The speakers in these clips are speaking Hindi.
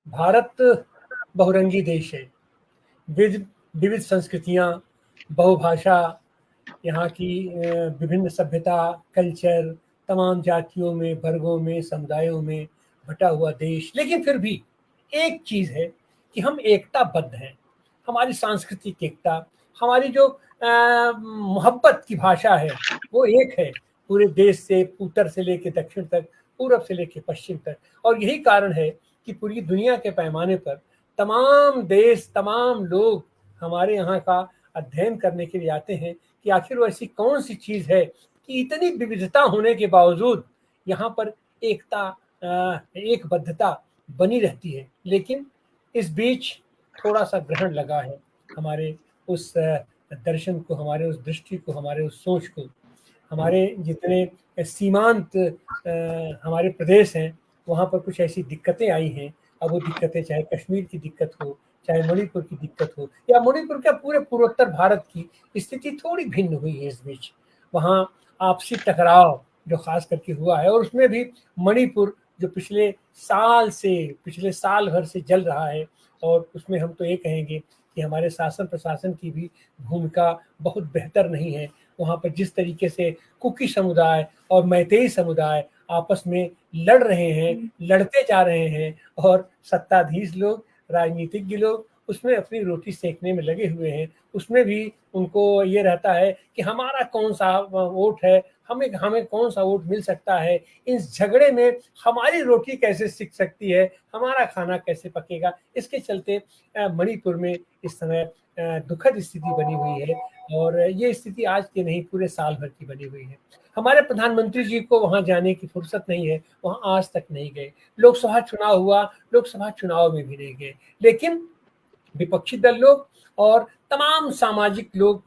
भारत बहुरंगी देश है। विविध विविध संस्कृतियाँ, बहुभाषा, यहाँ की विभिन्न सभ्यता, कल्चर, तमाम जातियों में, वर्गों में, समुदायों में बटा हुआ देश। लेकिन फिर भी एक चीज़ है कि हम एकताबद्ध हैं। हमारी सांस्कृतिक एकता, हमारी जो मोहब्बत की भाषा है, वो एक है पूरे देश से, उत्तर से लेके दक्षिण तक, पूरब से लेके पश्चिम तक। और यही कारण है कि पूरी दुनिया के पैमाने पर तमाम देश, तमाम लोग हमारे यहाँ का अध्ययन करने के लिए आते हैं कि आखिर वो ऐसी कौन सी चीज़ है कि इतनी विविधता होने के बावजूद यहाँ पर एकता, एकबद्धता बनी रहती है। लेकिन इस बीच थोड़ा-सा ग्रहण लगा है हमारे उस दर्शन को, हमारे उस दृष्टि को, हमारे उस सोच को। हमारे जितने सीमांत हमारे प्रदेश हैं, वहाँ पर कुछ ऐसी दिक्कतें आई हैं। अब वो दिक्कतें चाहे कश्मीर की दिक्कत हो, चाहे मणिपुर की दिक्कत हो, या मणिपुर क्या पूरे पूर्वोत्तर भारत की स्थिति थोड़ी भिन्न हुई है इस बीच। वहाँ आपसी टकराव जो खास करके हुआ है, और उसमें भी मणिपुर जो पिछले साल भर से जल रहा है, और उसमें हम तो ये कहेंगे कि हमारे शासन प्रशासन की भी भूमिका बहुत बेहतर नहीं है। वहाँ पर जिस तरीके से कुकी समुदाय और मैतेई समुदाय आपस में लड़ रहे हैं, लड़ते जा रहे हैं, और सत्ताधीश लोग, राजनीतिज्ञ लोग उसमें अपनी रोटी सेकने में लगे हुए हैं। उसमें भी उनको ये रहता है कि हमारा कौन सा वोट है, हमें हमें कौन सा वोट मिल सकता है, इस झगड़े में हमारी रोटी कैसे सिक सकती है, हमारा खाना कैसे पकेगा। इसके चलते मणिपुर में इस समय दुखद स्थिति बनी हुई है, और ये स्थिति आज की नहीं, पूरे साल भर की बनी हुई है। हमारे प्रधानमंत्री जी को वहाँ जाने की फुर्सत नहीं है, वहाँ आज तक नहीं गए। लोकसभा चुनाव हुआ, लोकसभा चुनाव में भी नहीं गए। लेकिन विपक्षी दल लोग और तमाम सामाजिक लोग,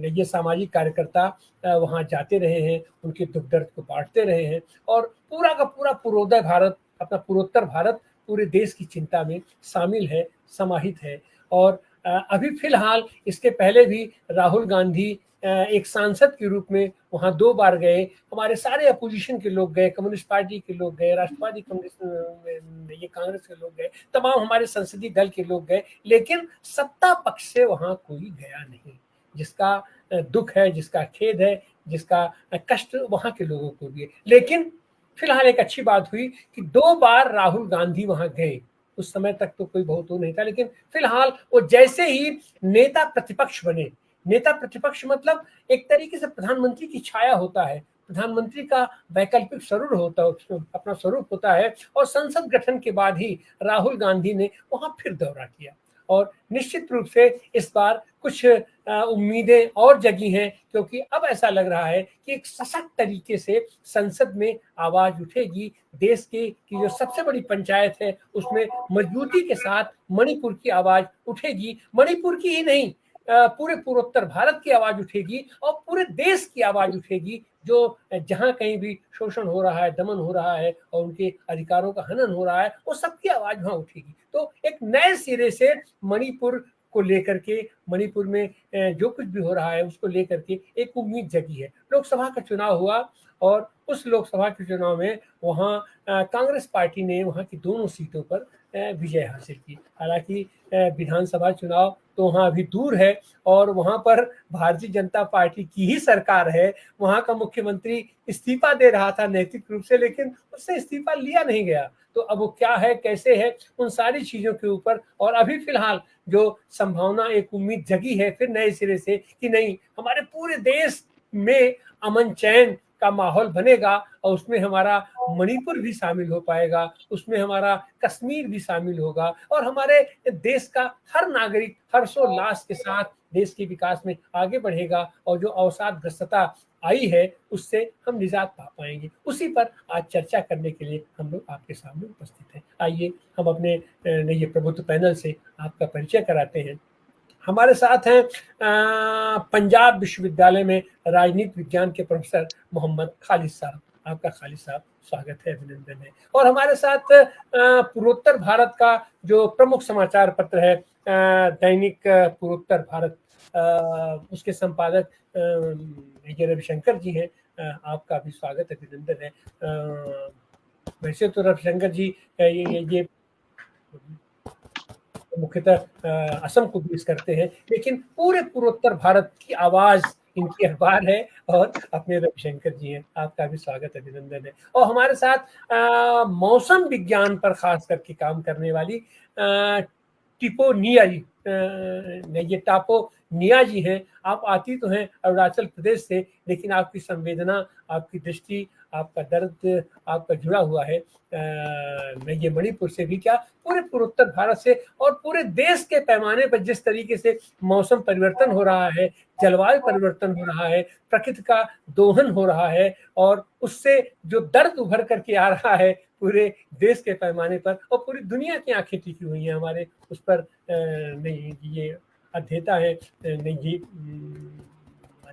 ये सामाजिक कार्यकर्ता वहाँ जाते रहे हैं, उनके दुख दर्द को बांटते रहे हैं, और पूरा का पूरा पूर्वोदय भारत, अपना पूर्वोत्तर भारत पूरे देश की चिंता में शामिल है, समाहित है। और अभी फिलहाल इसके पहले भी राहुल गांधी एक सांसद के रूप में वहाँ 2 बार गए। हमारे सारे अपोजिशन के लोग गए, कम्युनिस्ट पार्टी के लोग गए, राष्ट्रवादी कम्युनिस्ट, ये कांग्रेस के लोग गए, तमाम हमारे संसदीय दल के लोग गए। लेकिन सत्ता पक्ष से वहाँ कोई गया नहीं, जिसका दुख है, जिसका खेद है, जिसका कष्ट वहाँ के लोगों को भी है। लेकिन फिलहाल एक अच्छी बात हुई कि 2 बार राहुल गांधी वहाँ गए। उस समय तक तो कोई बहुत वो नहीं था, लेकिन फिलहाल वो जैसे ही नेता प्रतिपक्ष बने, नेता प्रतिपक्ष मतलब एक तरीके से प्रधानमंत्री की छाया होता है, प्रधानमंत्री का वैकल्पिक स्वरूप होता है, अपना स्वरूप होता है। और संसद गठन के बाद ही राहुल गांधी ने वहां फिर दौरा किया, और निश्चित रूप से इस बार कुछ उम्मीदें और जगी हैं, क्योंकि अब ऐसा लग रहा है कि एक सशक्त तरीके से संसद में आवाज उठेगी। देश की जो सबसे बड़ी पंचायत है, उसमें मजबूती के साथ मणिपुर की आवाज उठेगी। मणिपुर की ही नहीं, पूरे पूर्वोत्तर भारत की आवाज उठेगी, और पूरे देश की आवाज उठेगी। जो जहां कहीं भी शोषण हो रहा है, दमन हो रहा है, और उनके अधिकारों का हनन हो रहा है, वो सबकी आवाज वहां उठेगी। तो एक नए सिरे से मणिपुर को लेकर के, मणिपुर में जो कुछ भी हो रहा है उसको लेकर के एक उम्मीद जगी है। लोकसभा का चुनाव हुआ, और उस लोकसभा के चुनाव में वहाँ कांग्रेस पार्टी ने वहाँ की दोनों सीटों पर विजय हासिल की। हालांकि विधानसभा चुनाव तो वहाँ अभी दूर है, और वहाँ पर भारतीय जनता पार्टी की ही सरकार है। वहाँ का मुख्यमंत्री इस्तीफा दे रहा था नैतिक रूप से, लेकिन उससे इस्तीफा लिया नहीं गया। तो अब वो क्या है, कैसे है, उन सारी चीजों के ऊपर, और अभी फिलहाल जो संभावना, एक उम्मीद जगी है फिर नए सिरे से कि नहीं, हमारे पूरे देश में अमन चैन का माहौल बनेगा, और उसमें हमारा मणिपुर भी शामिल हो पाएगा, उसमें हमारा कश्मीर भी शामिल होगा, और हमारे देश का हर नागरिक हर्षोल्लास के साथ देश के विकास में आगे बढ़ेगा, और जो अवसादग्रस्तता आई है उससे हम निजात पा पाएंगे। उसी पर आज चर्चा करने के लिए हम लोग आपके सामने उपस्थित हैं। आइए हम अपने ये प्रबुद्ध पैनल से आपका परिचय कराते हैं। हमारे साथ हैं पंजाब विश्वविद्यालय में राजनीति विज्ञान के प्रोफेसर मोहम्मद खालिद साहब। आपका खालिद साहब स्वागत है, अभिनंदन है। और हमारे साथ पूर्वोत्तर भारत का जो प्रमुख समाचार पत्र है, दैनिक पूर्वोत्तर भारत, उसके संपादक ये रविशंकर जी हैं। आपका भी स्वागत, अभिनंदन है। वैसे तो रविशंकर जी ये मुख्यतः असम को बेस करते हैं, लेकिन पूरे पूर्वोत्तर भारत की आवाज इनकी अखबार है और अपने रविशंकर जी हैं। आपका भी स्वागत अभिनंदन है। और हमारे साथ मौसम विज्ञान पर खास करके काम करने वाली टिपो निया जी, ये टापो निया जी हैं। आप आती तो हैं अरुणाचल प्रदेश से, लेकिन आपकी संवेदना, आपकी दृष्टि, आपका दर्द आपका जुड़ा हुआ है ये मणिपुर से भी क्या पूरे पूर्वोत्तर भारत से और पूरे देश के पैमाने पर जिस तरीके से मौसम परिवर्तन हो रहा है, जलवायु परिवर्तन हो रहा है, प्रकृति का दोहन हो रहा है और उससे जो दर्द उभर करके आ रहा है पूरे देश के पैमाने पर और पूरी दुनिया की आंखें टिकी हुई हैं हमारे उस पर। नहीं ये अध्येता है नहीं जी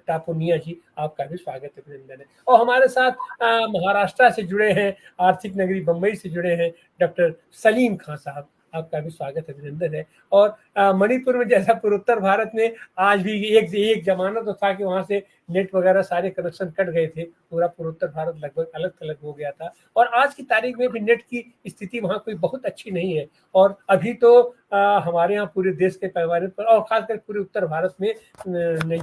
टापो निया जी, आपका भी स्वागत अभिनंदन है। और हमारे साथ महाराष्ट्र से जुड़े हैं, आर्थिक नगरी बंबई से जुड़े हैं डॉक्टर सलीम खान साहब, आपका भी स्वागत अभिनंदन है। और मणिपुर में जैसा पूर्वोत्तर भारत में आज भी एक जमाना तो था कि वहां से नेट वगैरह सारे कनेक्शन कट गए थे, पूरा पूर्वोत्तर भारत लगभग अलग थलग हो गया था और आज की तारीख में भी नेट की स्थिति वहाँ कोई बहुत अच्छी नहीं है। और अभी तो हमारे यहाँ पूरे देश के पैमाने पर और खासकर पूरे उत्तर भारत में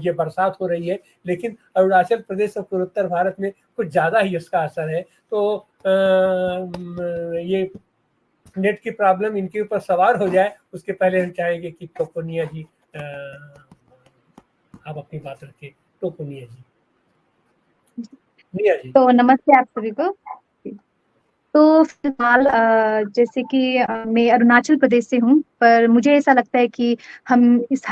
ये बरसात हो रही है, लेकिन अरुणाचल प्रदेश और पूर्वोत्तर भारत में कुछ ज़्यादा ही इसका असर है। तो ये नेट की प्रॉब्लम इनके ऊपर सवार हो जाए उसके पहले हम चाहेंगे कि टोपोनिया जी आप अपनी बात रखिए। टोपोनिया जी। तो नमस्ते आप सभी को। तो फिलहाल जैसे कि मैं अरुणाचल प्रदेश से हूँ, पर मुझे ऐसा लगता है कि हम इस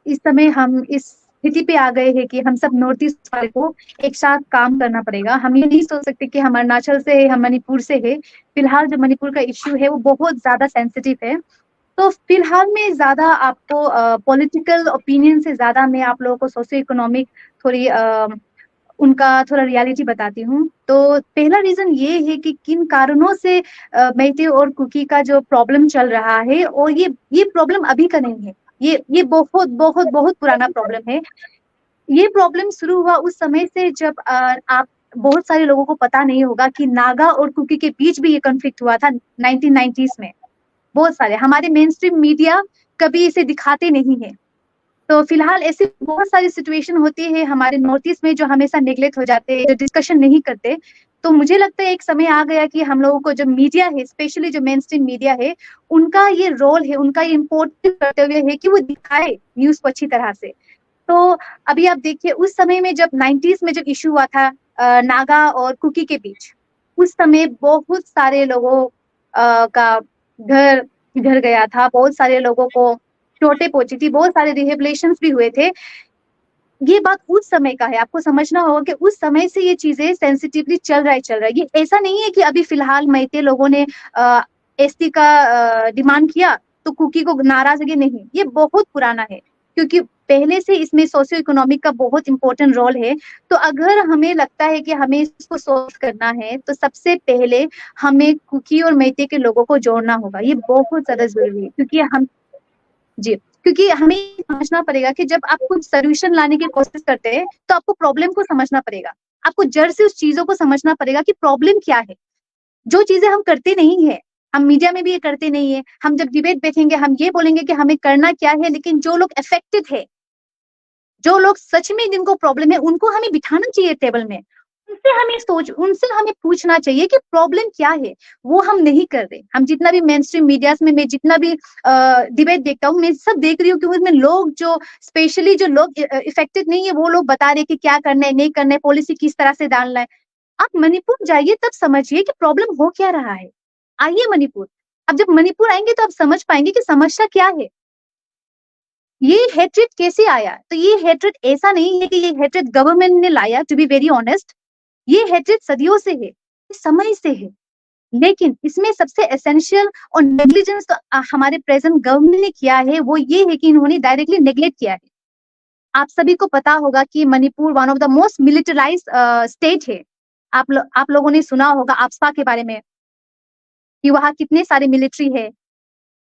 समय हम इस स्थिति पे आ गए हैं कि हम सब नॉर्थ ईस्ट वाले को एक साथ काम करना पड़ेगा। हम ये नहीं सोच सकते कि हम अरुणाचल से है, हम मणिपुर से है। फिलहाल जो मणिपुर का इश्यू है वो बहुत ज्यादा सेंसिटिव है। तो फिलहाल में ज्यादा आपको पॉलिटिकल ओपिनियन से ज्यादा मैं आप लोगों को सोशियो इकोनॉमिक थोड़ी उनका थोड़ा रियलिटी बताती हूँ। तो पहला रीजन ये है कि किन कारणों से मेइते और कुकी का जो प्रॉब्लम चल रहा है, और ये प्रॉब्लम अभी का नहीं है, ये बहुत बहुत बहुत पुराना प्रॉब्लम है। ये प्रॉब्लम शुरू हुआ उस समय से जब आप बहुत सारे लोगों को पता नहीं होगा कि नागा और कुकी के बीच भी ये कॉन्फ्लिक्ट हुआ था 1990s में। बहुत सारे हमारे मेन स्ट्रीम मीडिया कभी इसे दिखाते नहीं है। तो फिलहाल ऐसी बहुत सारी सिचुएशन होती है हमारे नॉर्थ ईस्ट में जो हमेशा नेग्लेक्ट हो जाते हैं, जो डिस्कशन नहीं करते। तो मुझे लगता है एक समय आ गया कि हम लोगों को जो मीडिया है, स्पेशली जो मेन स्ट्रीम मीडिया है, उनका ये रोल है, उनका ये इम्पोर्टेंट कर्तव्य है कि वो दिखाए न्यूज को अच्छी तरह से। तो अभी आप देखिए उस समय में जब 90s में जब इशू हुआ था नागा और कुकी के बीच, उस समय बहुत सारे लोगों का घर गया था, बहुत सारे लोगों को चोटें पहुंची थी, बहुत सारे रिहेबिलिटेशंस भी हुए थे। ये बात उस समय का है, आपको समझना होगा कि उस समय से ये चीजें सेंसिटिवली चल रहा है। ये ऐसा नहीं है कि अभी फिलहाल मेइते लोगों ने एसटी का डिमांड किया तो कुकी को नाराजगी, नहीं, ये बहुत पुराना है, क्योंकि पहले से इसमें सोशियो इकोनॉमिक का बहुत इंपॉर्टेंट रोल है। तो अगर हमें लगता है कि हमें इसको सॉल्व करना है तो सबसे पहले हमें कुकी और मेइते के लोगों को जोड़ना होगा। ये बहुत ज्यादा जरूरी है, क्योंकि हमें समझना पड़ेगा कि जब आप कुछ सोल्यूशन लाने की कोशिश करते हैं तो आपको प्रॉब्लम को समझना पड़ेगा, आपको जड़ से उस चीजों को समझना पड़ेगा कि प्रॉब्लम क्या है। जो चीजें हम करते नहीं है, हम मीडिया में भी ये करते नहीं है, हम जब डिबेट बैठेंगे हम ये बोलेंगे कि हमें करना क्या है, लेकिन जो लोग अफेक्टेड है, जो लोग सच में जिनको प्रॉब्लम है, उनको हमें बिठाना चाहिए टेबल में, उनसे हमें पूछना चाहिए कि प्रॉब्लम क्या है। वो हम नहीं कर रहे। हम जितना भी मेन स्ट्रीम मीडियाज में मैं जितना भी डिबेट देखता हूँ, मैं सब देख रही हूँ कि उसमें लोग जो स्पेशली जो लोग इफेक्टेड नहीं है वो लोग बता रहे कि क्या करना है, नहीं करना है, पॉलिसी किस तरह से डालना है। आप मणिपुर जाइए तब समझिए कि प्रॉब्लम हो क्या रहा है। आइए मणिपुर, अब जब मणिपुर आएंगे तो आप समझ पाएंगे कि समस्या क्या है, ये हेट्रेड कैसे आया। तो ये हेट्रेड ऐसा नहीं है कि ये हेट्रेड गवर्नमेंट ने लाया, टू बी वेरी ऑनेस्ट, ये हेट्रेड सदियों से है, समय से है। लेकिन इसमें सबसे एसेंशियल और नेग्लिजेंस तो हमारे प्रेजेंट गवर्नमेंट ने किया है, वो ये है कि इन्होंने डायरेक्टली नेग्लेक्ट किया है। आप सभी को पता होगा कि Manipur one of the most militarized state है। आप लोगों ने सुना होगा आफ्स्पा के बारे में कि वहाँ कितने सारे मिलिट्री है।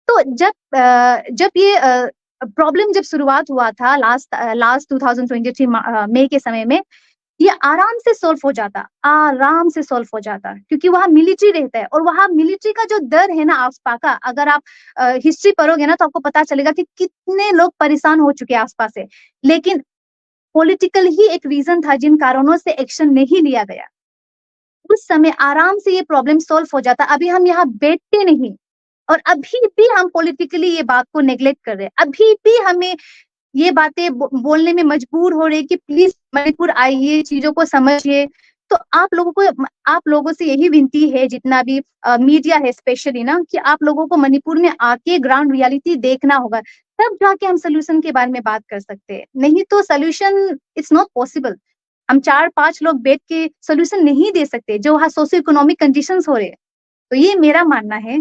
तो जब ये प्रॉब्लम जब शुरुआत हुआ था लास्ट 2023 मई के समय में, ये आराम से सॉल्व हो जाता, आराम से सॉल्व हो जाता, क्योंकि वहाँ मिलिट्री रहता है और वहाँ मिलिट्री का जो डर है ना आसपास का, अगर आप हिस्ट्री पढ़ोगे ना तो आपको पता चलेगा कि कितने लोग परेशान हो चुके हैं आसपास से। लेकिन पॉलिटिकल ही एक रीजन था जिन कारणों से एक्शन नहीं लिया गया। उस समय आराम से ये प्रॉब्लम सॉल्व हो जाता। अभी हम यहाँ बैठते नहीं और अभी भी हम पॉलिटिकली ये बात को नेग्लेक्ट कर रहे हैं। अभी भी हमें ये बातें बोलने में मजबूर हो रहे हैं कि प्लीज मणिपुर आइए, चीजों को समझिए। तो आप लोगों से यही विनती है, जितना भी मीडिया है स्पेशली ना, कि आप लोगों को मणिपुर में आके ग्राउंड रियलिटी देखना होगा, तब जाके हम सोल्यूशन के बारे में बात कर सकते हैं। नहीं तो सोल्यूशन इट्स नॉट पॉसिबल। हम 4-5 लोग बैठ के सोल्यूशन नहीं दे सकते जो वहाँ सोशियो इकोनॉमिक कंडीशंस हो रहे हैं। तो ये मेरा मानना है।